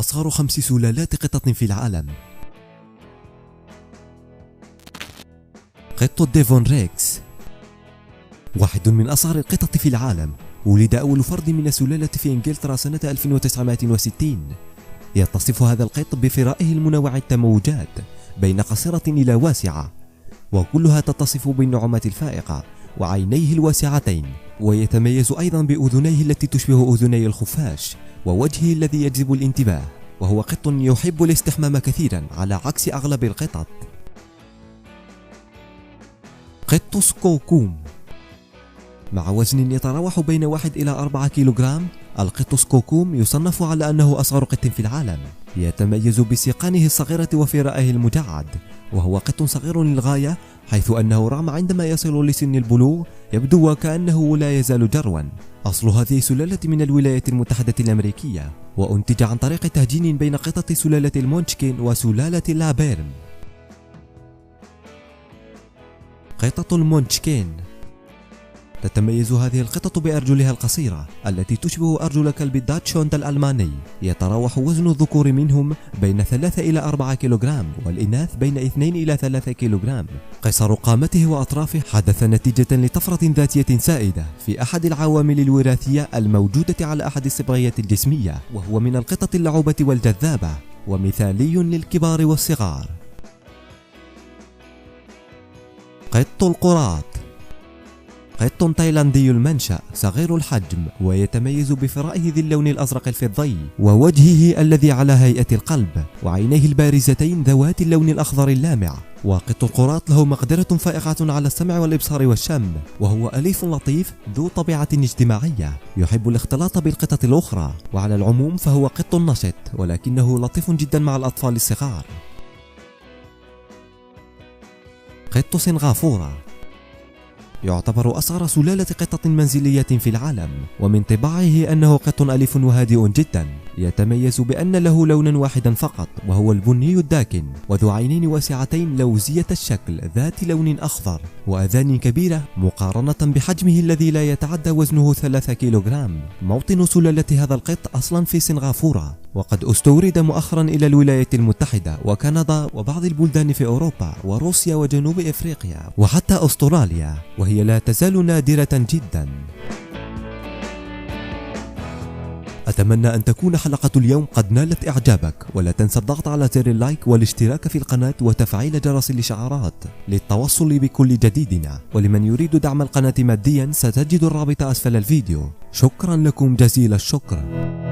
أصغر 5 سلالات قطط في العالم. قطة ديفون ريكس، واحد من أصغر القطط في العالم. ولد أول فرد من السلالة في إنجلترا سنة 1960. يتصف هذا القط بفرائه المنوع التموجات بين قصيرة إلى واسعة، وكلها تتصف بالنعومة الفائقة وعينيه الواسعتين، ويتميز أيضا بأذنيه التي تشبه أذني الخفاش ووجهه الذي يجذب الانتباه. وهو قط يحب الاستحمام كثيرا على عكس أغلب القطط. قط سكوكوم، مع وزن يتراوح بين 1 إلى 4 كيلوغرام، القط سكوكوم يصنف على أنه أصغر قط في العالم. يتميز بسيقانه الصغيرة وفرائه المجعد، وهو قط صغير للغاية، حيث أنه رغم عندما يصل لسن البلوغ يبدو وكأنه لا يزال جروا. أصل هذه السلالة من الولايات المتحدة الأمريكية، وأنتج عن طريق تهجين بين قطط سلالة المونشكين وسلالة لابيرم. قطة المونشكين، تتميز هذه القطط بأرجلها القصيرة التي تشبه أرجل كلب الداتشهوند الألماني. يتراوح وزن الذكور منهم بين 3 إلى 4 كيلوغرام، والإناث بين 2 إلى 3 كيلوغرام. قصر قامته وأطرافه حدث نتيجة لطفرة ذاتية سائدة في أحد العوامل الوراثية الموجودة على أحد الصبغيات الجسمية، وهو من القطط اللعوبة والجذابة ومثالي للكبار والصغار. قط القراط، قط تايلاندي المنشأ صغير الحجم، ويتميز بفرائه ذي اللون الأزرق الفضي ووجهه الذي على هيئة القلب وعينيه البارزتين ذوات اللون الأخضر اللامع. وقط القراط له مقدرة فائقة على السمع والإبصار والشم، وهو أليف لطيف ذو طبيعة اجتماعية يحب الاختلاط بالقطط الأخرى، وعلى العموم فهو قط نشط ولكنه لطيف جدا مع الأطفال الصغار. قط سنغافورة، يعتبر أصغر سلالة قطط منزلية في العالم، ومن طباعه أنه قط أليف وهادئ جدا. يتميز بأن له لونا واحدا فقط، وهو البني الداكن، وذو عينين واسعتين لوزية الشكل ذات لون أخضر، وأذان كبيرة مقارنة بحجمه الذي لا يتعدى وزنه 3 كيلوغرام. موطن سلالة هذا القط أصلا في سنغافورة، وقد استورد مؤخرا إلى الولايات المتحدة وكندا وبعض البلدان في أوروبا وروسيا وجنوب إفريقيا وحتى أستراليا، وهي لا تزال نادرة جدا. أتمنى أن تكون حلقة اليوم قد نالت إعجابك، ولا تنسى الضغط على زر اللايك والاشتراك في القناة وتفعيل جرس الإشعارات للتوصل بكل جديدنا. ولمن يريد دعم القناة ماديا ستجد الرابط أسفل الفيديو. شكرا لكم جزيل الشكر.